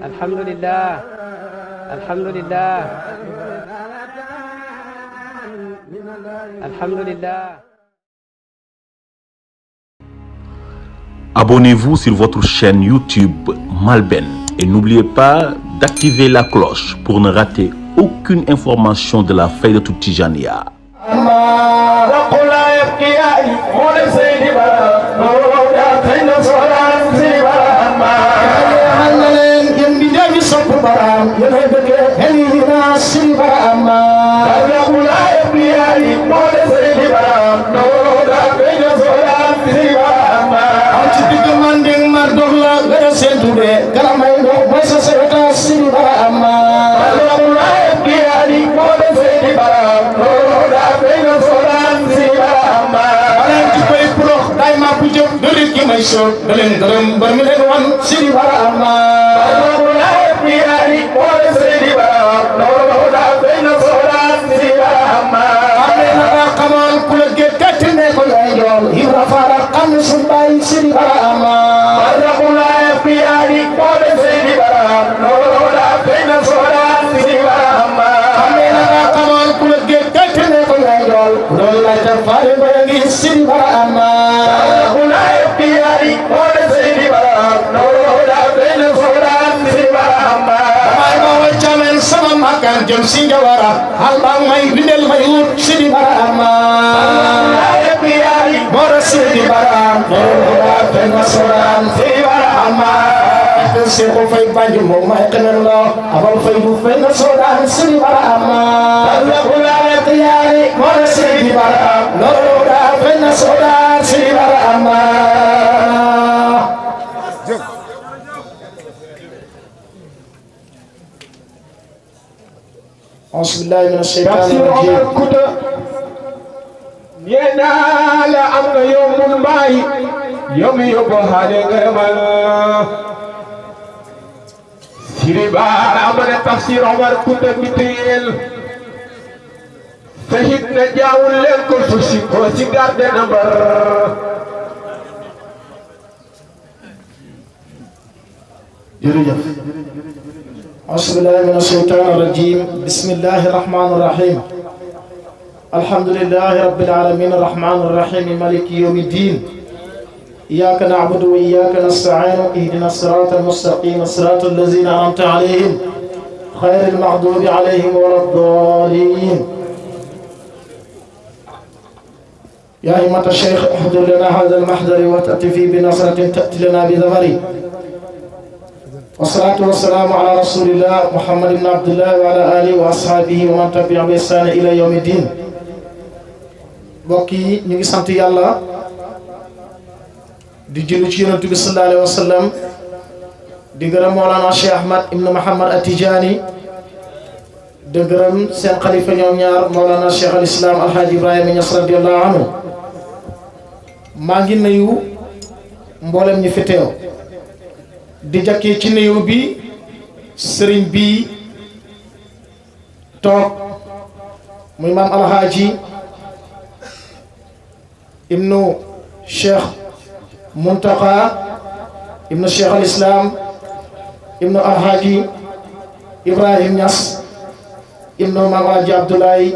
alhamdulillah alhamdulillah alhamdulillah. Abonnez-vous sur votre chaîne YouTube MALBN et n'oubliez pas d'activer la cloche pour ne rater aucune information de la Faydatou Tijaniya. jëm si njawara albang may bindel may wut sidi barama bora sidi baram bora fenga soran sidi barama se ko fay banju mo may kenal lo abal fay du fenga soran sidi barama kula tiyari bora sidi baram bora fenga soran sidi barama. Bismillah min ash-shaytan ar-rajim. Yenala amna yomul bay yomi yobo hale ngërëmal Siri Bara amana tafsir Omar Kunta Biteel fahit na jaawul leen ko susi ko ci garde number jërëjëf. Bismillah min ash-shaytan ar-rajim. Bismillahir rahmanir rahim. Alhamdulillahi rabbil alamin arrahmanir rahim maliki yawmiddin. Iyyaka na'budu wa iyyaka nasta'in. Ihdinas siratal mustaqim siratal ladzina an'amta 'alayhim ghayril maghdubi 'alayhim waladdallin. Ya ayyuha ash-shaykh ihdur lana hadha al-mahdar wa ta'ti fi bi nasratin ta'ti lana bi dhafari. والصلاة والسلام على رسول الله محمد بن عبد الله وعلى آله وأصحابه ومن تبعهم بإحسان إلى يوم الدين. mbokk yi ñu ngi sant yàlla di julli ci yonent bi sallallahu alayhi wa sallam di gërëm Mawlana Cheikh Ahmad ibn Muhammad At-Tijani di gërëm seen xalifa ñoom ñaar Mawlana Cheikh al Islam Alhaji Ibrahim Niass radiyallahu anhu. maa ngi nuyu mboolem ñi fi teew di jakkee ci nuyu bi sëriñ bi toog muy maam Alhaji ibnu Cheikh Muntaqa ibnu Cheikh al Islam ibnu Alhaji Ibrahim Niass ibnu maam Alhaji Abdoulaye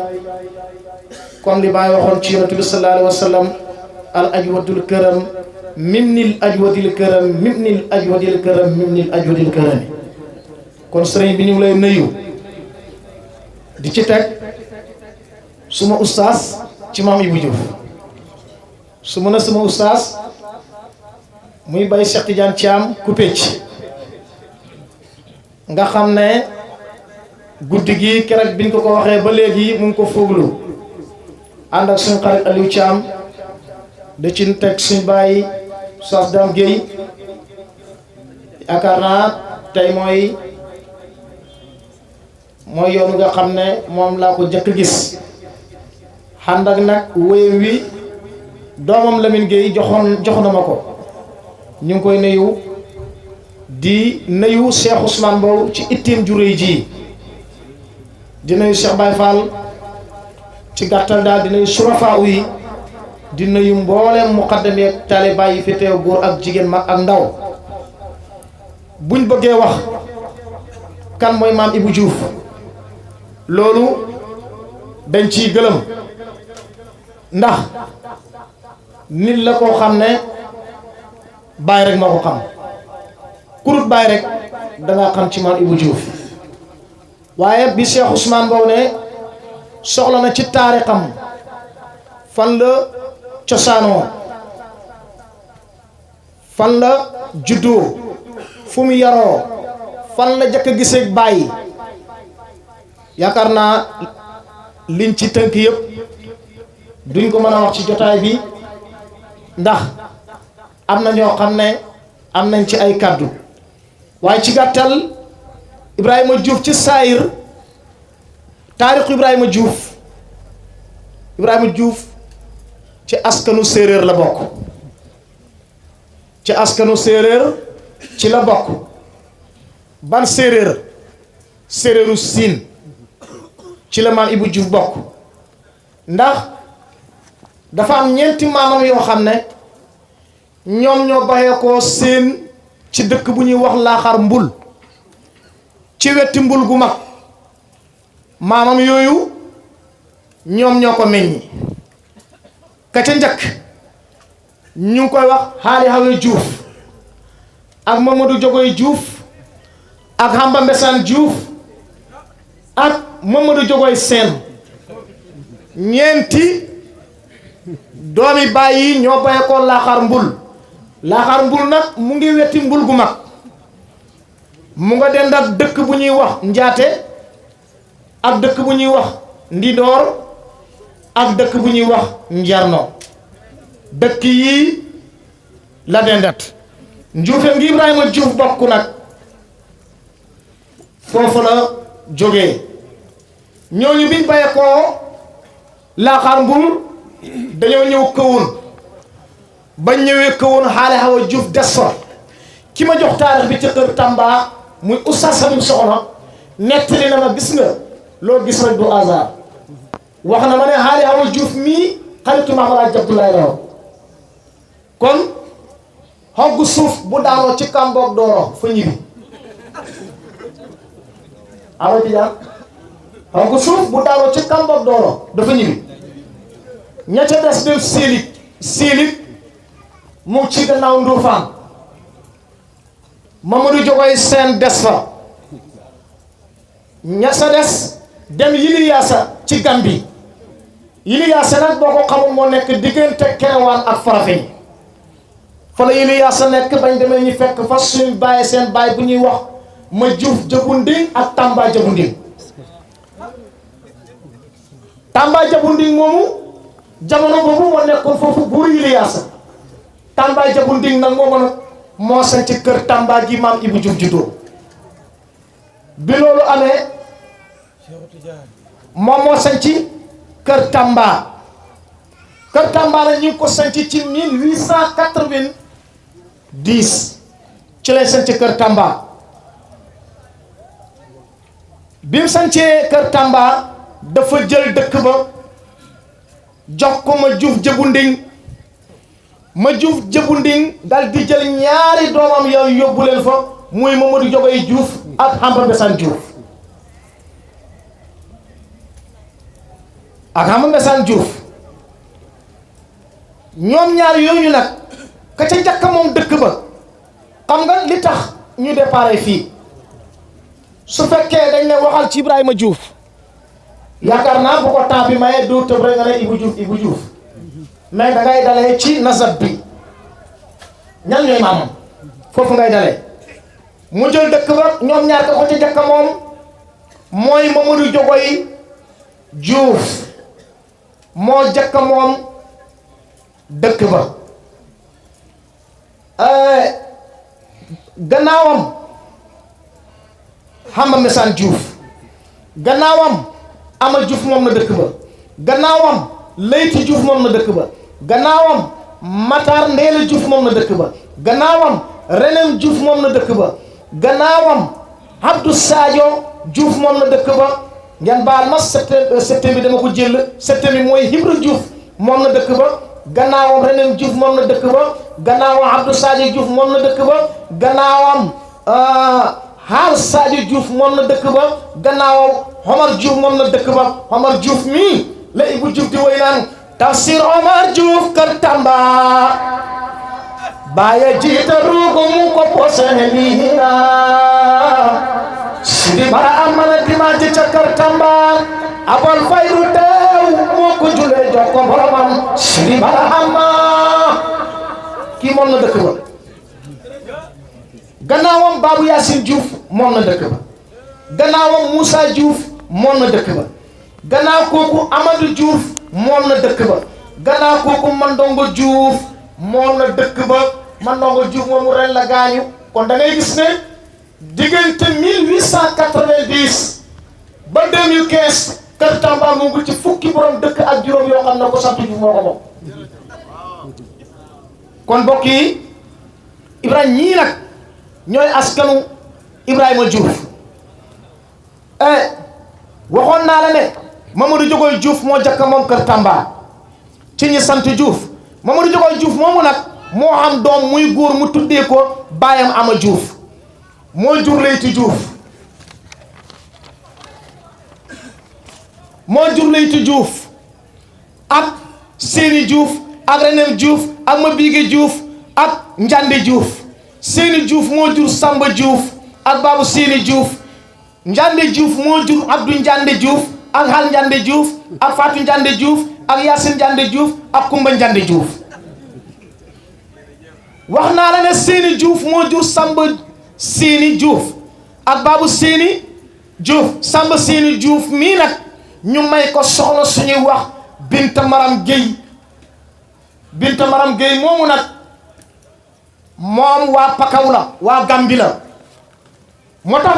comme li Baye waxoon ci Yonent bi sallallahu alayhi wa sallam al ajwadul karam mimnil ajwadil karam mimnil ajwadil karam mimnil ajwadil karam. kon sëriñ bi ñu ngi lay nuyu di ci teg suma ustaas ci maam Ibou Diouf su ma ne suma ustaas muy Baye Cheikh Tidiane Thiam ku pecc nga xam ne guddi gi keroog biñ ko waxee ba léegi mu ngi ko fooglu ànd ak suñu xarit Aliou Thiam da ci teg suñu Baye Saas Dame Guèye yaakaar naa tey mooy yoon nga xam ne moom laa ko jëkk gis ànd ak nag wéyam wi doomam Lamine Guèye jox na ma ko ñu ngi koy nuyu di nuyu Cheikh Ousmane Mbow ci itteem ju réy ji di nuyu Cheikh Baye Fall ci gàttal daal di nuyu surafa yi di nuyu mboolem muqaddam ak taaliba yi fi teew góor ak jigéen mag ak ndaw buñ bëggee wax kan mooy maam Ibou Diouf loolu dañ ciy gëlëm ndax nit la koo xam ne Baye rek moo ko xam kurut Baye rek dangaa xam ci maam Ibou Diouf waaye bi Cheikh Ousmane Mbow ne soxla na ci taarixam fan la cosaanoo fan la juddoo fu mu yaroo fan la jëkk a gisee Baye yaakaar naa liñ ci tënk yëpp duñ ko mën a wax ci jotaay bi ndax am na ñoo xam ne am nañ ci ay kàddu waaye ci gàttal Ibrahima Diouf ci saayir taarixu Ibrahima Diouf ci askanu séeréer la bokk ci askanu séeréer ci la bokk ban séeréeru siin ci la maam Ibou Diouf bokk ndax dafa am ñeenti maamam yoo xam ne ñoom ñoo baxee ko seen ci dëkk bu ñuy wax laaxar mbul ci wetti mbul gu mag maamam yooyu ñoom ñoo ko meññi ka ca njëkk ñu ngi koy wax xaali xawe Diouf ak Mamadou Jogoy Diouf ak Hamba Mbesaan Diouf ak Mamadou Jogoy Seen ñeenti doomi Baay yi ñoo bayee ko laaxar mbul nag mu ngi wetti mbul gu mag mu nga dend ak dëkk bu ñuy wax Njaate ak dëkk bu ñuy wax Ndidoor ak dëkk bu ñuy wax Njarno dëkk yi la dendat njuufeen ngi Ibrahima Diouf bokk nag foofu la jógee ñooñu biñ bayee ko laaxar mbul dañoo ñëw Këwoon ba ñëwee Këwoon xaale xawa Diouf des fa ki ma jox taarix bi ci kër Tamba muy Oustaz Salim Soxna nettali na ma gis nga loo gis rek du hasard wax na ma ne xaale xawa Diouf mii xaritu Maam Alaaji Abdoulaye la kon xoggu suuf bu daanoo ci Kamboog Dooro fa ñibbi awa tijaan xoggu suuf bu daanoo ci Kamboog Dooro dafa ñibbi ña ca des dem siilit mu ci gannaaw Ndofaan Mamadou Jogoy Seen des fa ña sa des dem Yili Yaasa ci Gambi Yili Yaasa nag boo ko xamul moo nekk diggante Kerewaan ak Farafeñ fa la Yili Yaasa nekk bañ demee ñu fekk fa suñ bàyyi seen bàyyi bu ñuy wax ma Diouf Jabunding ak Tamba Jabunding Tamba Jabunding moomu jamono boobu moo nekkoon foofu buur Yili Yaasa Tamba Jabunding nag moo sañ ci kër Tamba gi maam Ibou Diouf juddoo bi loolu amee moom moo sañ ci kër Tamba la ñu ngi ko sañ ci 1890 ci lay sañ ci kër Tamba bi mu sañcee kër Tamba dafa jël dëkk ba jox ko ma Diouf Jabunding dal di jël ñaari doomam yooyu yóbbu leen fa muy Mamadou Jogoy Diouf ak Hamba Mbesaan Diouf ñoom ñaar yooyu nag ka ca njëkk moom dëkk ba xam nga li tax ñu déparé fii su fekkee dañ ne waxal ci Ibrahima Diouf yaakaar naa bu ko temps bi maye doo tëb rek nga ne Ibou Diouf mais da ngay dalee ci nasab bi ñan ñooy maamam foofu ngay dalee mu jël dëkk ba ñoom ñaar ka ko ca njëkk moom mooy Mamadou Jogoy Diouf moo njëkk moom dëkk ba gannaawam Hamba Mbesaan Diouf gannaawam Ama Diouf moom na dëkk ba gannaawam Leyti Diouf moom na dëkk ba gannaawam Matar Ndeela Diouf moom na dëkk ba gannaawam Renem Diouf moom na dëkk ba gannaawam Abdou Sadio Diouf moom na dëkk ba ngeen baal ma septembre bi dama ko jël septembre bi mooy Ibra Diouf moom na dëkk ba gannaawam René Diouf moom na dëkk ba gannaawam Abdou Sadio Diouf moom na dëkk ba gannaawam Haal Sadio Diouf moom na dëkk ba gannaawam Omar Diouf moom na dëkk ba Omar Diouf mii la Ibou Diouf di woy naan tafsir Omar Diouf kër Tamba Baye jiite ruugu mu ko posene liina Sidi bara amana dimanche ca kër Tamba abal fayru teew moo ko julee jox ko boromam Sidi bara amma kii moom na dëkk ba gannaawam Babou Yacine Diouf moom na dëkk ba gannaawam Moussa Diouf moom na dëkk ba gannaaw kooku Amadou Diouf moom na dëkk ba gannaaw kooku Mandongo Diouf moom na dëkk ba Mandongo Diouf moomu ren la gaañu kon da ngay gis ne diggante 1890 ba 2015 Kër Tamba mu ngi ci fukki borom dëkk ak juróom yoo xam ne ko sant Diouf moo ko moom kon mbokk yi Ibrahima ñii nag ñooy askanu Ibrahima Diouf waxoon naa la ne Mamadou Jogoy Diouf moo jakka moom Kër Tamba ci ñi sant Diouf Mamadou Jogoy Diouf moomu nag moo am doom muy góor mu tuddee ko baayam Ama Diouf moo jur Leyti Diouf ak Séni Diouf ak René Diouf ak Mabigé Diouf ak Njande Diouf Séni Diouf moo jur Samba Diouf ak Babou Séni Diouf Njande Diouf moo jur Abdou Njande Diouf ak Hal Njande Diouf ak Fatou Njande Diouf ak Yacine Njande Diouf ak Kumba Njande Diouf wax naa la ne Séni Diouf moo jur Samba Séni Diouf ak Babou Séni Diouf Samba Séni Diouf mii nag ñu may ko soxna suñuy wax Binta Maram Gueye moomu nag moom waa Pakaw la waa Gambi la moo tax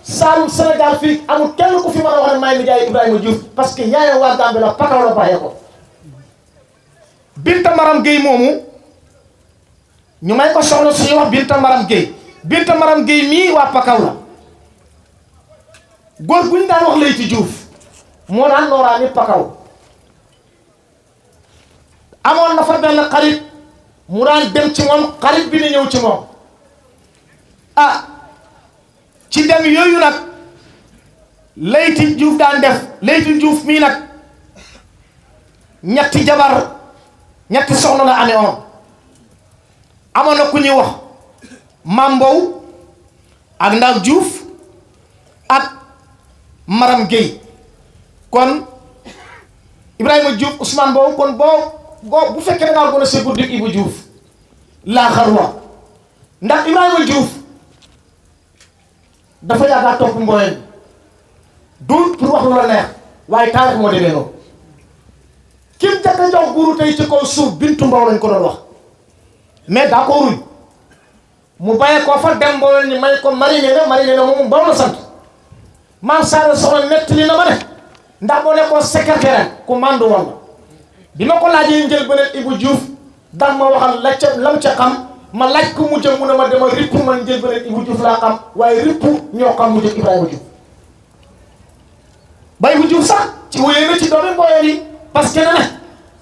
Saalum Sénégal fii amul kenn ku fi mën a wax ne maay nijaay Ibrahima Diouf parce que yaayam waa Gambi la Pakaw la bàyyee ko Binta Maram Gueye moomu ñu may ko soxna suñuy wax Binta Maram Gueye mii waa Pakaw la góor gu ñu daan wax Leyti Diouf moo daan nooraani Pakaw amoon na fa benn xarit mu daan dem ci moom xarit bi ni ñëw ci moom ci dem yooyu nag Leyti Diouf daan def Leyti Diouf mii nag ñetti soxna la amee on amoon na ku ñuy wax Mam Mbow ak Ndaw Diouf ak Maram Gueye kon Ibrahima Diouf Ousmane Mbow kon boo bu fekkee da ngaa gën a seetlu dig Ibou Diouf laa xarwa ndax Ibrahima Diouf dafa yàgg topp mbooyeen du pour wax lu la neex waaye taarix moo demee noonu kim jëkk a jox guru tey ci kaw suuf Bintu Mbow lañ ko doon wax mais d'accord mu bàyyee ko fa dem mbooyeen ñu may ko mariné na moomu Mbow la sant maam Saara soxna nettali na ma ne ndax boo nekkoon secrétaire ku mandu woon la bi ma ko laajee njël beneen Ibou Diouf daan ma waxal lam ca xam ma laaj ko mu jëm mu ne ma dama ripp man njël beneen Ibou Diouf laa xam waaye ripp ñoo xam mu jëm Ibrahima Diouf ba Ibou Diouf sax ci wéyee na ci doomi mbooyeen yi parce que ne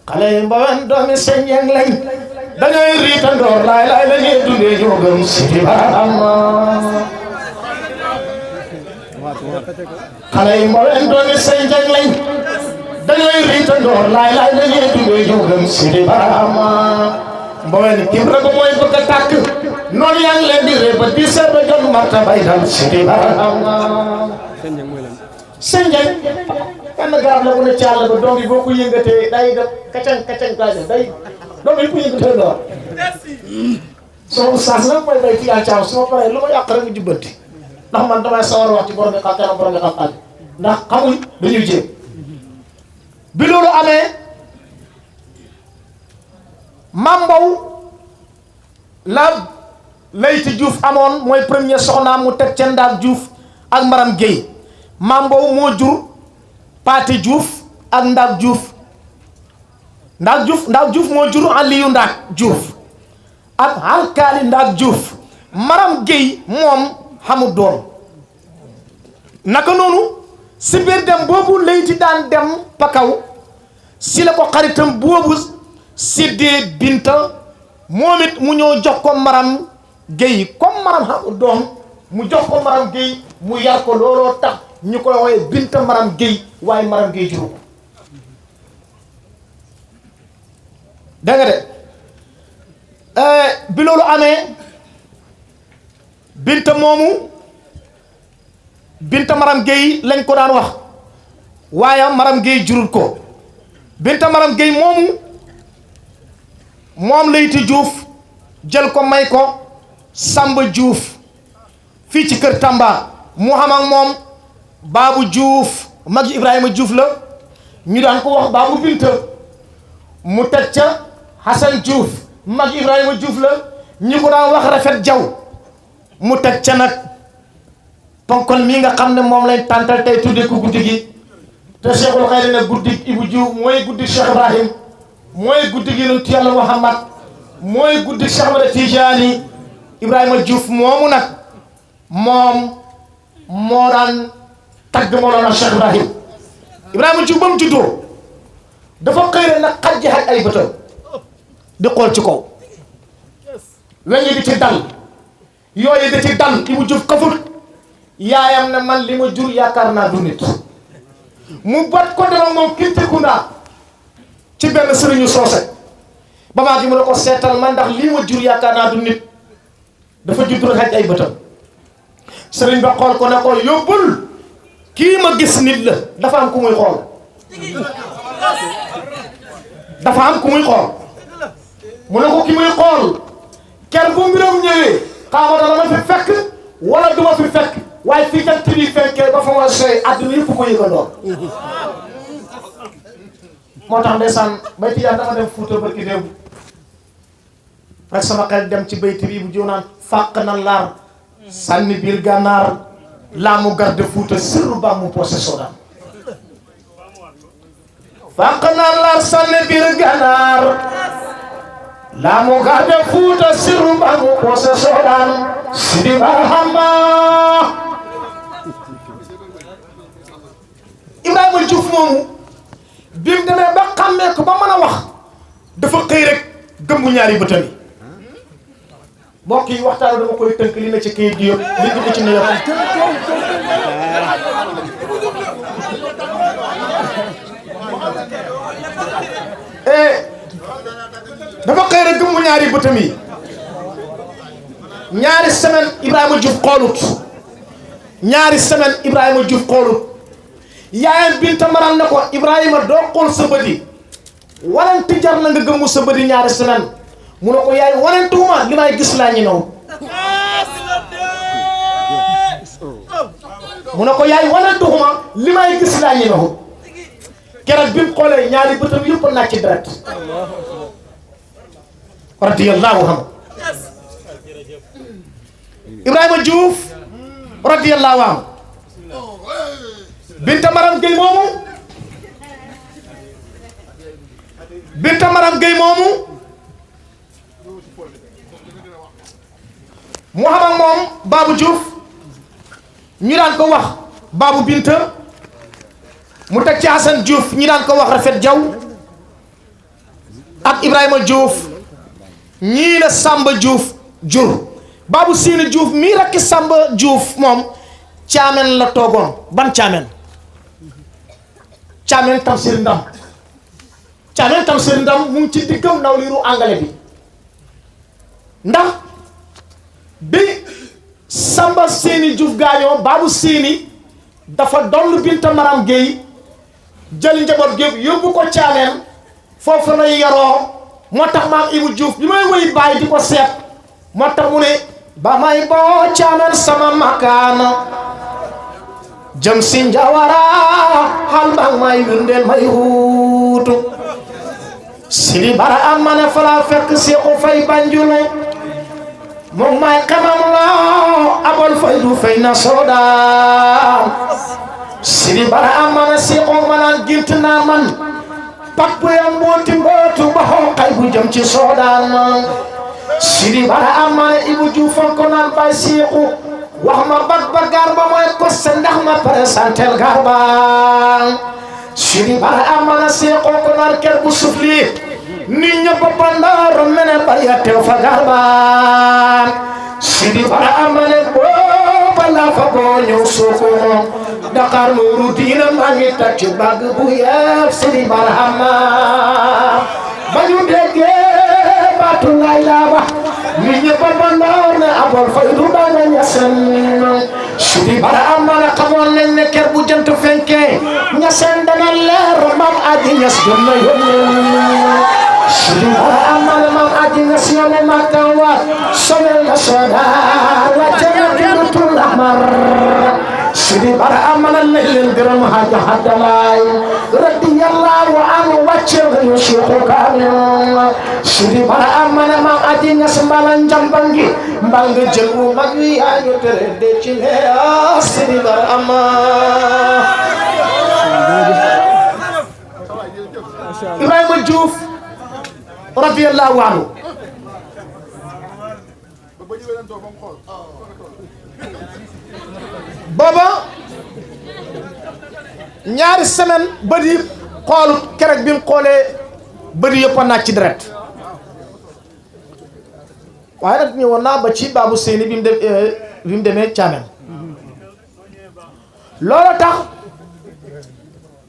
xale yi mbooyeen doomi seen yeng lañ dañooy riitandoor laay la ñuy dundee ñoo gëm si xale yi mbooyeen doomi seen yeng lañ dañooy riitandoor laay la ñuy dundee ñoo gëm si mbooyeen kim rek mooy bëgg a tàkk noonu yaa ngi leen di ree ba di seet ba jot marta bay dal si seen njëg kenn garab la bu ne ci àll ba doom yi boo ko yëngatee day def kacang gaajo day doom yi ko yëngatee door sama oustaz nag mooy bay fiyaa caaw su ma paree lu ma yàq rek mu jubbanti ndax man damay sawar wax ci borom xam kenn borom xam ndax xamuñ dañuy jéem bi loolu amee Mam Mbow la Leyti Diouf amoon mooy premier soxnaam mu teg ca Ndaak Diouf ak Maram Gueye Mam Mbow moo jur Paate Diouf ak Ndaak Diouf moo jur Aliyu Ndaak Diouf ak Alkaali Ndaak Diouf Maram Gueye moom xamul doom naka noonu si biir dem boobu Leyti daan dem Pakaw si la ko xaritam boobu séddee Binta moom it mu ñëw jox ko Maram Gueye comme Maram xam doom mu jox ko Maram Gueye mu yar ko looloo tax ñu koy woowee Binta Maram Gueye waaye Maram Gueye juru ko dégg nga de bi loolu amee Binta moomu Binta Maram Gueye lañ ko daan wax waaye Maram Gueye jurul ko Binta Maram Gueye moomu moom Layti Diouf jël ko may ko Samba Diouf fii ci kër Tamba mu xam ak moom Babou Diouf mag Ibrahima Diouf la ñu daan ko wax Babou Binta mu teg ca Hassan Diouf mag Ibrahima Diouf la ñu ko daan wax Rafet Jaw mu teg ca nag ponkol mii nga xam ne moom lañ tàntal tey tudde ko guddi gi te Cheikhul Khayri ne guddi Ibou Diouf mooy guddi Cheikh Ibrahim mooy guddi gi yonent Yàlla Muhammad mooy guddi Cheikh Ahmad Tijaani Ibrahima Diouf moomu nag moom moo daan tagg Mawlana Cheikh Ibrahim Ibrahima Diouf ba mu juddoo dafa xëy nag xajji xaj ay bëtam di xool ci kaw weñ yi di ci dal yooyu di ci dal Ibou Diouf kaful yaayam ne man li ma jur yaakaar naa du nit mu bat ko demal moom Kintikunda ci benn sëriñu soose ba maa gi mu ne ko seetal man ndax lii ma jur yaakaar naa du nit dafa judd rek xaj ay bëtam sëriñ ba xool ko ne ko yóbbul kii ma gis nit la dafa am ku muy xool dafa am ku muy xool mu ne ko ki muy xool ker bu mbiram ñëwee xaama dana ma fi fekk wala duma fi fekk waaye fii jant bi fekkee ba fa ma sey àdduna yëpp ko yëgandoon moo tax ndeysaan bayti yaa dafa dem Fuuta barki démb rek sama xel dem ci bayti bi bu jiw naan fàq na laar sànni biir gànnaar laa mu garde Fuuta sirru ba mu posé soda fàq na laar sànni biir gànnaar laa mu garde Fuuta sirru ba mu posé soda Sidi Barhama Ibrahima Diouf moomu bi mu demee ba xàmmee ko ba mën a wax dafa xëy rek gëmmu ñaari bëtam yi mbokk yi waxtaan dama koy tënk li na ci këyit gi yëpp li dugg ci ne yëpp dafa xëy rek gëmmu ñaari bëtam yi ñaari semaine Ibrahima Diouf xoolut ñaari semaine Ibrahima Diouf xoolut yaayam Binta Maram ne ko Ibrahima doo xool sa bët yi wananti jar na nga gëmmu sa bët yi ñaari semaine mu ne ko yaay wanantuwuma li may gis laa ñu naw mu ne ko yaay wanantuwuma li may gis laa ñu naw keroog bi mu xoolee ñaari bëtam yëpp naaj ci deret radiyallahu anhu Ibrahima Diouf radiyallahu anhu Binta Maram Gueye moomu Binta Maram Gueye moomu mu xam ak moom Babou Diouf ñu daan ko wax Babou Binta mu teg ci Hassan Diouf ñu daan ko wax Rafet Jaw ak Ibrahima Diouf ñii la Samba Diouf jur Babou Sini Diouf mii rakki Samba Diouf moom caamen la toogoon ban caamen caamen Tamsir Ndam caamen Tamsir Ndam mu ngi ci diggam naw liiru angale bi ndax bi Samba Sini Diouf gaañoo Babou Sini dafa doon Binta Maram Gueye jël njaboot gépp yóbbu ko caamen foofu lay yaroo moo tax maam Ibou Diouf bi may woy Baye di ko seet moo tax mu ne ba may boo caamen sama makaana jëm si njawara xal bang may wirndeel may huutu Sidi Bara am ma ne fala fekk Seexu Fay Banjul moom may xamam loo abol fay du fay na soodaan Sidi Bara am ma ne Seexu ma naan gilt naa man pak bu yam mbooti mbootu ba xonqay bu jëm ci soodaan Sidi Bara am ma ne Ibou Diouf ko naan bay Seexu wax ma bag ba gaar ba mooy koste ndax ma présentel gaar ba Sidi Bara am ma ne Seexu ko naan ker bu sufli nit ñëpp pandaaro mene bariya teew fa garbaan Sidi Bara amane booba la fa boo ñëw Sokone Dakar Nourou diina maa ngi tàcc bàgg bu yeef Sidi Bara ama ba ñu déggee baatu lay laa wax nit ñëpp pandaar ne abol faydu bana ñasen Sidi Bara amane xamoon nañ ne ker bu jant fenkee ñasen dana leer mam aji ñas gën na yónnee Sidi Bara amane mam aji ñas yónnee makawa sonel na soda wàcce na dinatul ahmar Sidi Bara amane lañ leen gërëm haja hadalaay radiyallahu anhu wàcce na Cheikhu Kamil Sidi Bara amane mam aji ñas mbala njambangi mbal nga jël wu mag wi yaa ñu tere de ci leer Sidi Bara amane Ibrahima Diouf radiyallahu anhu booba ñaari semaine bët yi xoolut keroog bi mu xoolee bët yëpp a naaj ci deret waaye nag ñëwoon naa ba ci baabu seeni bi mu demee Thiamène loolu tax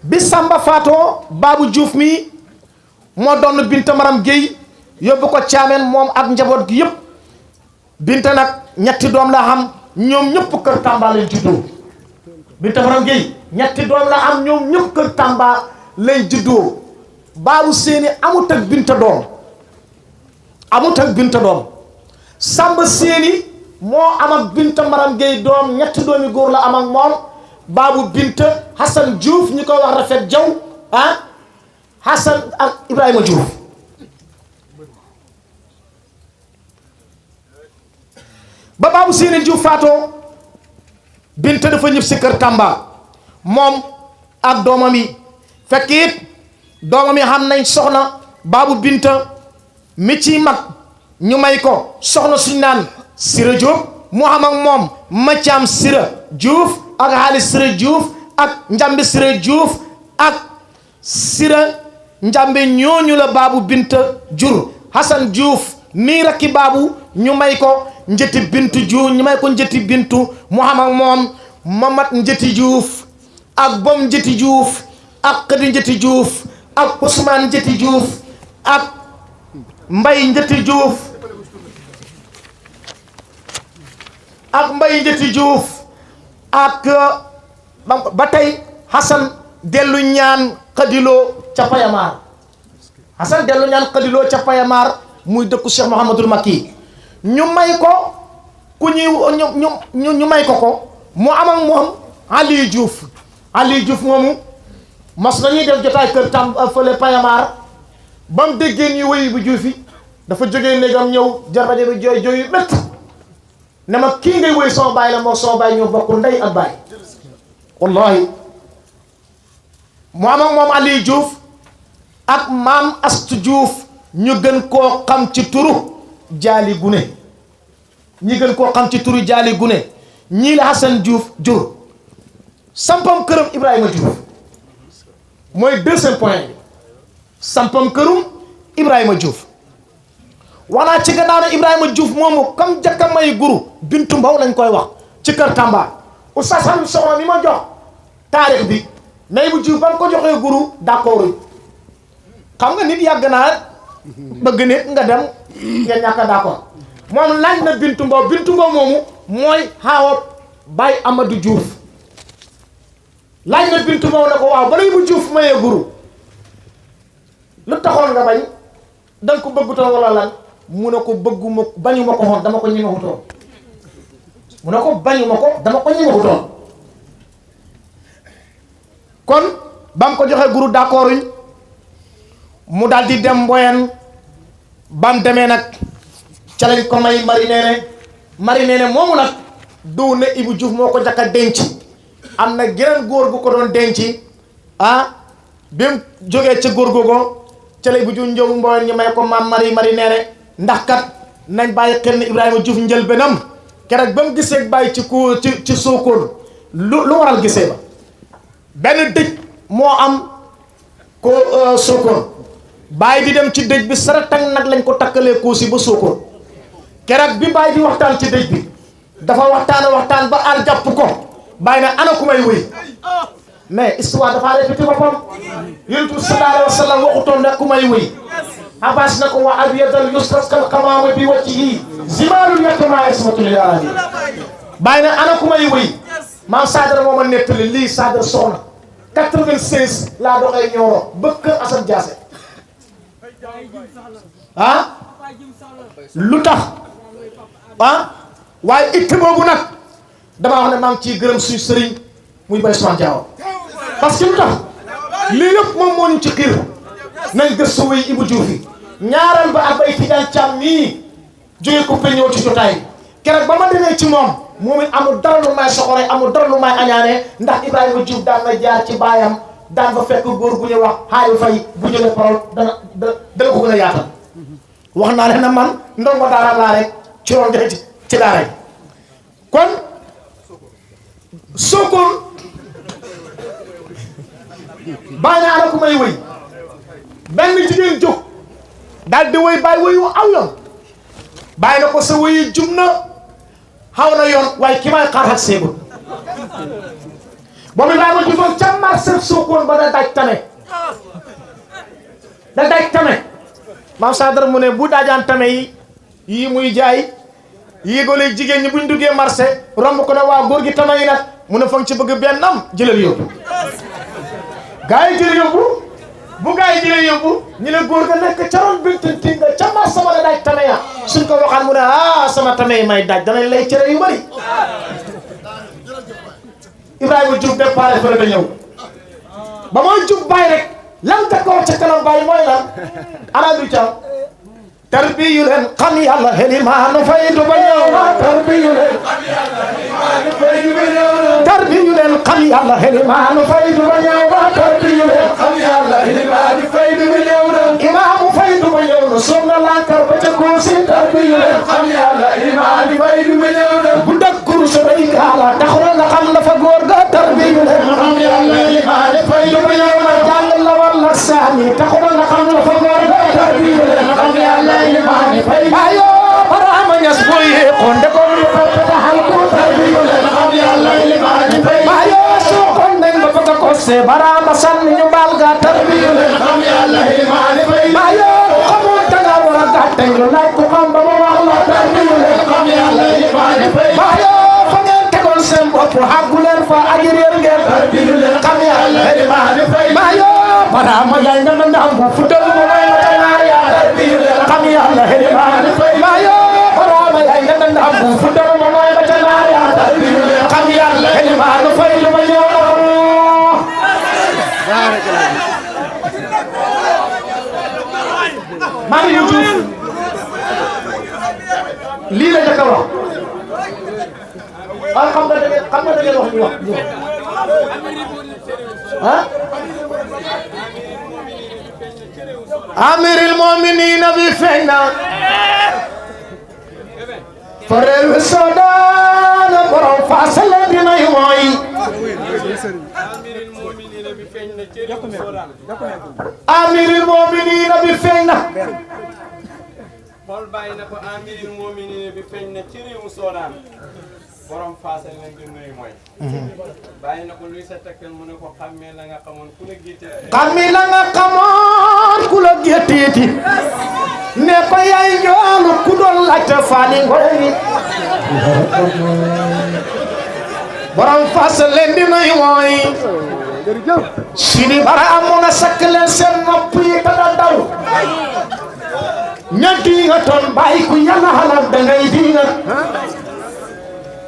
bi Samba faatoo Babou Diouf mi moo doon Binta Maram Gueye yóbbu ko Thiamène moom ak njaboot gi yëpp Binta nag ñetti doom la xam ñoom ñëpp kër Tamba lañ juddoo Binta Maram Gueye ñetti doom la am ñoom ñëpp kër Tamba lañ juddoo Babou Séni amut ak Binta doom Samba Séni moo am ak Binta Maram Gueye doom ñetti doomi góor la am ak moom Babou Binta Hassan Diouf ñu ko wax Rafet Jaw Hassan ak Ibrahima Diouf ba Babou Séni Diouf faatoo Binta dafa ñëpp si kër Tamba moom ak doomam yi fekk it doomam yi xam nañ soxna Babou Binta mi ci mag ñu may ko soxna suñ naan Sira Diop mu xam ak moom Mathiam Sira Diouf ak Halis Sira Diouf ak Njambi Sira Diouf ak Sira Njambi ñooñu la Babou Binta jur Hassan Diouf mii rakki Babou ñu may ko njëti bintu Diouf ñu may ko njëti bintu mu xam ak moom Mamat njëti Diouf ak Bom njëti Diouf ak Khady njëti Diouf ak Ousmane njëti Diouf ak Mbay njëti Diouf ak Mbay njëti Diouf ak ba tey Hassan dellu ñaan Khadiloo ca Payamar Hassan dellu ñaan Khadiloo ca Payamar muy dëkku Cheikh Mouhamadoul Makki ñu may ko ku ñu may ko mu am ak moom Aliou Diouf moomu mas nañuy def jotaay kër tam fële Payamar ba mu déggee ñuy wéy bu Diouf yi dafa jógee néegam ñëw jar rajo bi jooy yu métti ne ma kii ngay wéy sama baay la moo sama baay ñoo bokk ndey ak baay wallahi mu am ak moom Aliou Diouf ak maam Astu Diouf ñu gën koo xam ci turu Jaali Gune ñi gën koo xam ci turu Jaali Gune ñii la Hassan Diouf jur sampam këram Ibrahima Diouf mooy deuxième point bi sampam kërum Ibrahima Diouf wanaa ci gannaaw ne Ibrahima Diouf moomu comme jëkka may guru Bintu Mbaw lañ koy wax ci kër Tamba oustaz Habib Soxna mi ma jox taarix bi mais bu Diouf ba nga ko joxee guru d'accord xam nga nit yàgg naa bëgg nit nga dem ngeen ñàkk d'accord moom laaj na Bintu Mbaw moomu mooy xaawa Baye Amadou Diouf laaj na Bintu Mbaw ne ko waaw balay bu Diouf mayee guru lu taxoon nga bañ danga ko bëggutoon wala lan mu ne ko bëgguma bañu ma ko xoon dama ko ñemewutoon mu ne ko bañu ma ko dama ko ñemewutoon kon ba mu ko joxee guru d'accord uñ mu daal di dem Mboyen ba mu demee nag ca lañ ko may mari neene moomu nag du ne Ibou Diouf moo ko njëkk a denc am na geneen góor gu ko doon denc bi mu jógee ca góor googu ca la Ibou Diouf njëw Mboyen ñu may ko maam mari neene ndax kat nañ bàyyi xel ne Ibrahima Diouf njëlbéenam keroog ba mu gisee bàyyi ci Sokone lu waral gisee ba benn dëj moo am ko Sokone Baye di dem ci dëj bi saratang nag lañ ko takkalee kuusi ba Sokone keroog bi Baye di waxtaan ci dëj bi dafa waxtaan ba al jàpp ko Baye na ana ku may wëy mais histoire dafa répété boppam Yonent bi sallallahu alayhi wa sallam waxutoon ne ku may wëy Abbas na ko wa abyadal yusras kal qamaama bi wajhihi zimaalul yatama ismatul yaani Baye na ana ku may wëy maam Sadara moo ma nettali lii Sadara soxna 96 laa doxee Nioro ba kër Assane Diassé ah lu tax ah waaye itte boobu nag damaa wax ne maa ngi ciy gërëm suñu sëriñ muy Baye Ousmane Diaw parce que lu tax lii yëpp moom moo ñu ci xiir nañ gëstu wuy Ibou Diouf yi ñaareel ba ak Baye Tidiane Thiam nii jógee ko ñëw ci jotaay keroog ba ma demee ci moom it amul dara lu may soxore amul dara lu may añaane ndax Ibrahima Diouf daan na jaar ci baayam daan fa fekk góor gu ñu wax xaayu fay bu jëlee parole dana ko gën a yaatal wax naa leen na man ndongo daara laa rek ci roon de ci daara yi kon Sokone Baye na ana ku may wëy benn jigéen jóg daal di wëy Baye wëyu aw yoon Baye na ko sa wëyi jub na xaw na yoon waaye ki may xaar ak seegul boobu Ibrahima jugoon ca marché Sokone ba da daj tame maam Sadara mu ne bu daajaan tame yi muy jaay yii góole jigéen ñi buñ duggee marché romb ko ne waa góor gi tame yi nag mu ne fa nga ci bëgg benn am jëlal yóbbu gaa yi jël yóbbu bu gaa yi jëlee yóbbu ñu ne góor ga nekk ca ron bintinti nga ca marché ba da daaj tame ya suñ ko waxaan mu ne sama tame yi may daaj danañ lay cere yu bari Ibrahima Diouf départ fële da ñëw ba mooy jub Baye rek lan ka koo ca kanam Baye mooy lan ana du ca tarbiyu leen xam yàlla helimaanu faydu ba ñëw tarbiyu leen xam yàlla helimaanu faydu ba ñëw tarbiyu leen xam yàlla helimaanu faydu ba ñëw imaamu faydu ba ñëw na soog na lankar ba ca kuusi tarbiyu leen xam yàlla helimaanu faydu ba ñëw bu dakkuru sa day gaala taxul nga xam la fa góor ga tarbiyu leen xam yàlla helimaanu faydu ba ñëw na jàng la walla saani taxul nga xam la fa góor ga tarbiyu leen xam yàlla ayo Barama Ñas boy konde ko ta hal ko tarbiyu leen xam yàlla limani ayo so kon nañ ba bëgg ko se Barama san ñu baal ga tarbiyu leen xam yàlla limani ayo xamu tanga wara gatte ñu laaj ko xam ba ma wax la tarbiyu leen xam yàlla limani ayo fa ngeen tegoon seen bopp xaggu leen fa aji réer ngeen tarbiyu leen xam yàlla limani ayo Barama yaay nga ndam bu futal mo may la ñaar ya tarbiyu leen xam yàlla helimaani maayo Barama yaay nga ndam bu futal mo may la ñaar ya tarbiyu leen xam yàlla helimaani fay lu ma ñëw maa ngi Diouf lii la jëkk a wax waaye xam nga da ngeen wax ñu wax ah amiril mu'minina bi feeñ na forel wi soodaan borom faasale dina yu mooy amiril mu'minina bi feeñ na xool bàyyi na ko amiril mu'minina bi feeñ na ci réewu Soodaan borom faasal lañ di nuyu mooy bàyyi na ko luy sa tekkal mu ne ko xàmmee la nga xamoon ku la gétti xàmmee la nga xamoon ku la géttiiti ne ko yaay njoolu ku doon laajte faani ngoy borom faasal leen di nuyu mooy Sidi Bara amoon a sakk leen seen nopp yi te da daw ñetti nga toon bàyyi ku yàlla xalaat da ngay diina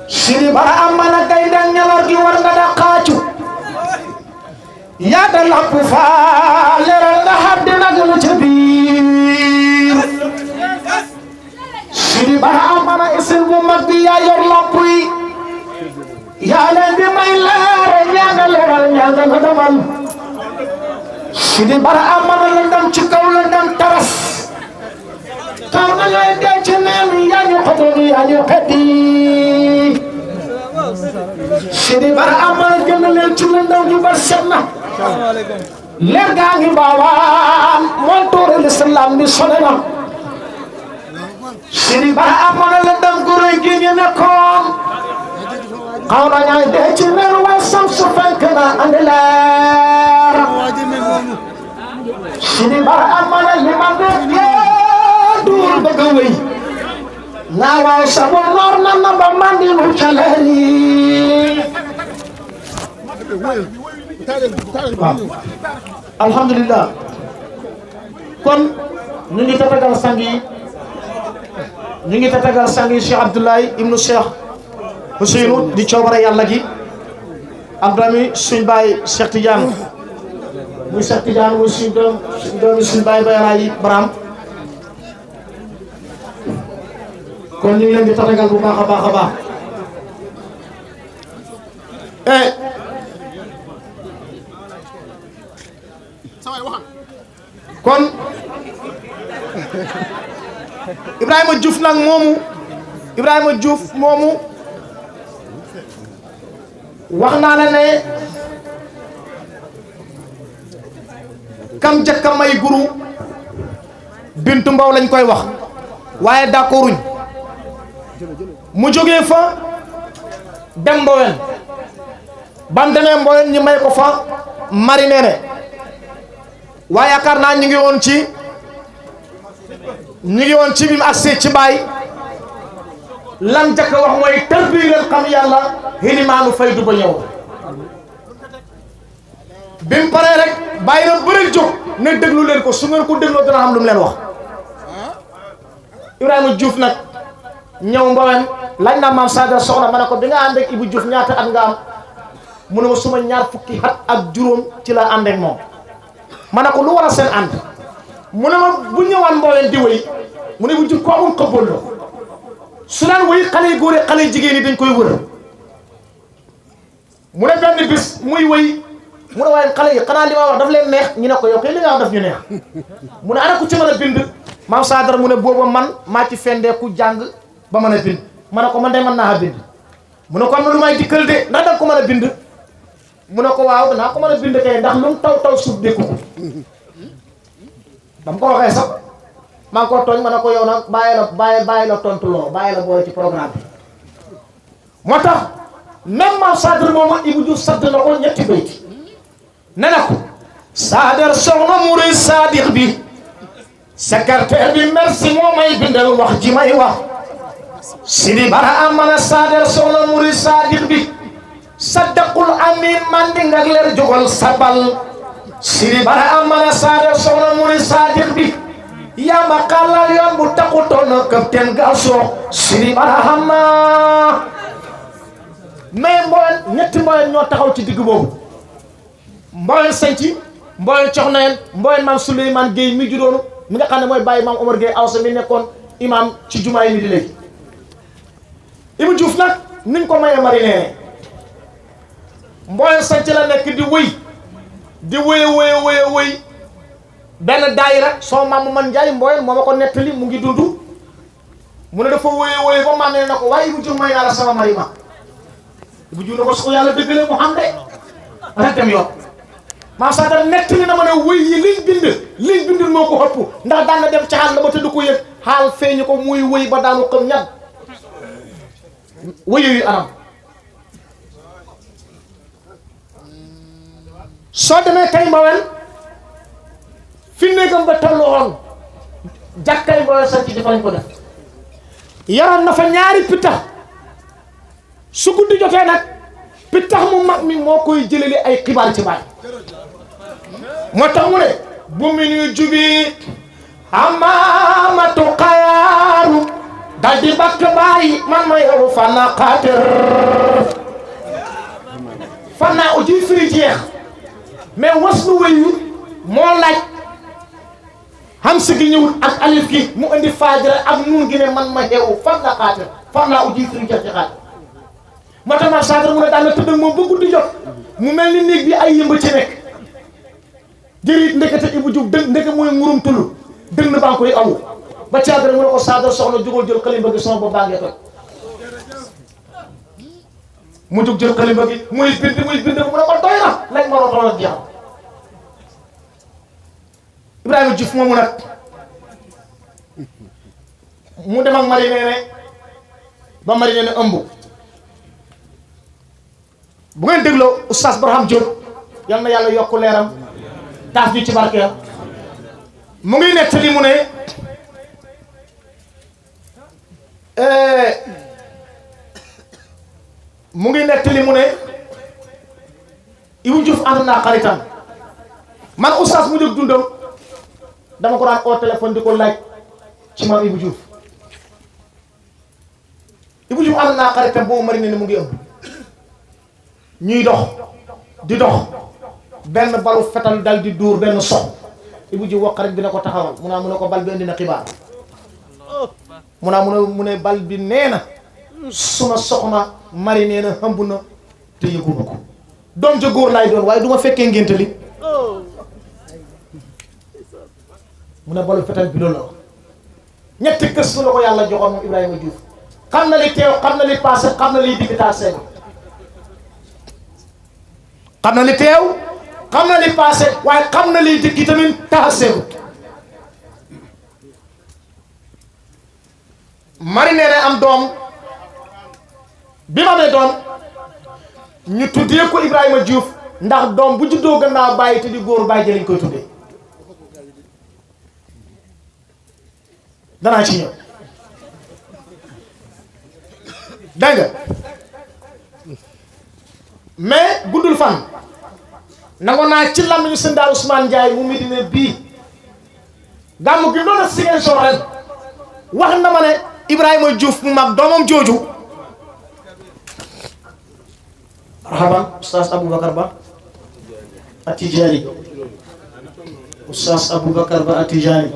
Sidi Bara amana gaynde ñalor gi war nga da xaacu yaa da lamp faa leeral nga xam dina gën a ca biir Sidi Bara amana isil bu mag bi yaa yor lamp yi yaa leen di may leer ñaa nga leeral ñaa nga nga demal Sidi Bara amana la ndam ci kaw la ndam taras kaw na ngay denc neen yaa ñu xotoon yaa ñu xeddi Sidi Bara amana jënd leen ci la ndaw ñu bar set na leer gaa ngi baawaan montoore l'islam ni sone na Sidi Bara amana la dem gu rëy gi ñu nekkoon xaw na ñaay dee ci leer waaye sam su fenk na andi leer Sidi Bara amana li ma def duur bëgg a wéy naa waaw sabo noor na ba mandi lu ca leer yi waaw alhamdulillah kon ñu ngi tatagal sang yi ñu ngi tatagal sang yi Cheikh Abdoulaye ibnu Cheikh Ousseynou di coobare yàlla gi Abdami suñ baay Cheikh Tidiane muy Cheikh Tidiane muy suñ doomi suñ baay Bayalaay Baram kon ñu ngi leen di tatagal bu baax a baax a baax kon Ibrahima Diouf nag moomu wax naa la ne kam jëkka may guru Bintu Mbow lañ koy wax waaye d'accorduñ mu jógee fa dem Mbowen bam demee Mbowen ñi may ko fa mariné waaye yaakaar naa ñu ngi woon ci bi mu agsee ci Baye lan njëkk wax mooy tërbi leen xam yàlla hilimaanu faydu ba ñëw bi mu paree rek Baye na bëri jóg ne déglu leen ko su ngeen ko dégloo dana xam lu mu leen wax Ibrahima Diouf nag ñëw Mbowen laaj naa maam Sadar soxna ma ne ko bi nga ànd ak Ibou Diouf ñaata at nga am mu ne ma suma ñaar fukki at ak juróom ci la ànd ak moom ma ne ko lu war a seen ànd mu ne ma bu ñëwaan Mbowen di wéy mu ne bu Diouf ko amul xëbbal la su daan wéy xale yu góor yi xale yu jigéen yi dañ koy wër mu ne benn bis muy wéy mu ne waaye xale yi xanaa li ma wax daf leen neex ñu ne ko yow kay li nga wax daf ñu neex mu ne ana ku ci mën a bind maam Sadar mu ne booba man maa ci fendee ku jàng ba mën a bind ma ne ko man de mën naa bind mu ne ko am na lu may dikkal de ndax danga ko mën a bind mu ne ko waaw danaa ko mën a bind kay ndax lu mu taw suuf dékku ko ba mu ko waxee sax maa ngi ko tooñ ma ne ko yow nag bàyyi la tontu loo bàyyi la boole ci programme bi moo tax même maam Sadar moomu Ibou Diouf sadd na ko ñetti bayti ne na ko Sadar soxna murid sadiq bi secrétaire bi merci moo may bindal wax ji may wax Sidi Bara amana Sadar soxna murid sadiq bi saddaqul amin mandi nga leer jógal sabal Sidi Bara amana Sadar soxna murid sadiq bi yaa ma xalal yoon bu taxutoon capitaine Gassoo Sidi Bara amma mais Mbowen ñetti Mbowen ñoo taxaw ci digg boobu Mbowen Santhi Mbowen Coxnayeen Mbowen maam Souleymane Gueye mi juróonu mi nga xam ne mooy bàyyi maam Omar Gueye Awsa mi nekkoon imam ci jumaa yi mi di léegi Ibou Diouf nag niñ ko mayee mariné Mbowen Santhi la nekk di wéy benn daayira soo maam man Njaay Mbowen moo ma ko nettali mu ngi dund mu ne dafa wéy ba maam ne na ko waaye Ibou Diouf may naa la sama mari ma Ibou Diouf ne ko su ko yàlla dëggalee mu xam de rek dem yoon maam Sadar nettali na ma ne wéy yi liñ bind moo ko ëpp ndax daan na dem ca xaal la ba tëdd ko yëg xaal feeñu ko muy wéy ba daanu xam ñan wéy yu anam soo demee kay Mbowen fi néegam ba tollu woon jàkkay Mbowen Santhi dafa lañ ko def yaroon na fa ñaari pittax su guddi jotee nag pittax mu mag mi moo koy jëleli ay xibaar ci Baay moo tax mu ne bu mi ñu jubi amaamatu xayaaru dal di bakk Baay man ma yow fanna xaatir fanna uji firi jeex mais was nu wéyu moo laaj xam si gi ñëwut ak alif gi mu indi faajara ak nun gi ne man ma xewu fanna xaatir fanna uji firi jeex ci xaatir moo tax maam Sadar mu ne daal la tëdd moom ba guddi jot mu mel ni néeg bi ay yëmba ci nekk jëriit ndekete Ibou Diouf ndeke mooy ngurum tulu dënn baa ngi koy awu ba caagare mu ne ko Sadar soxna jógal jël xalimba gi sama bopp baa ngee toj mu jóg jël xalimba gi muy bind mu ne ko doy na lañ ma rootoon ak jeexam Ibrahima Diouf moomu nag mu dem ak Marie Néné ba Marie Néné ëmb bu ngeen dégloo oustaz Ibrahim Diop yal na yàlla yokk leeram taaf ñu ci barkeem mu ngi nettali mu ne Ibou Diouf ànd naa xaritam man oustaz mu jóg dundam dama ko daan oo téléphone di ko laaj ci maam Ibou Diouf Ibou Diouf ànd naa xaritam boobu Marie Néné mu ngi ëmb ñuy dox di dox benn balu fetal dal di dóor benn sox Ibou Diouf wax xarit bi ne ko taxawal mu ne ko bal bi indi na xibaar mu ne bal bi nee na suma soxna Marie Néné ëmb na te yëguma ko doom ja góor laay doon waaye du ma fekkee ngénte li mu ne balu fetal bi loolu la ñetti gëstu la ko yàlla joxoon moom Ibrahima Diouf xam na li teew xam na li passé xam na liy digg taal seen xam na li teew xam na li passé waaye xam na liy digg tamit taal seen Marie Néné am doom bi ma amee doom ñu tuddee ko Ibrahima Diouf ndax doom bu juddoo gannaaw bàyyi te di góor bàyyi jëliñ koy tuddee danaa ci ñëw dégg nga mais guddul fan nangoon naa ci lam ñu sëndaa Ousmane Ndiaye mu Medina bii gàmmu gi doon a Ziguinchor ren wax na ma ne Ibrahima Diouf mu mag doomam jooju marhaban Oustaz Aboubacar Ba Atijani Oustaz Aboubacar Ba Atijani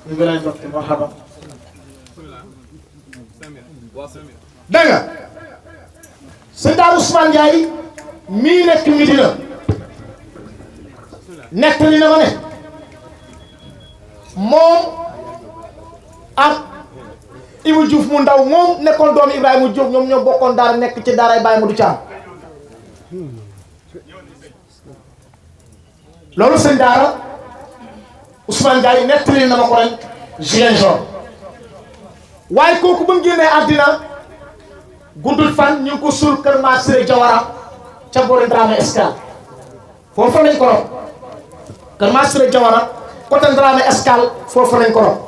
ñu ngi lay dokte marhaban dégg nga sëñ daal Ousmane Ndiaye mii nekk Medina nettali na ma ne moom ak Ibou Diouf mu ndaw moom nekkoon doomu Ibrahima Diouf ñoom ñoo bokkoon daara nekk ci daaray Baye Modou Thiam loolu sëñ daara Ousmane Ndiaye nettali na ma ko ren Ziguinchor waaye kooku ba mu génnee àddina guddul fan ñu ngi ko suul kër Massiré Jawara ca boori Dramé Escale foofu lañ ko rob kër Massiré Jawara côté Dramé Escale foofu lañ ko rob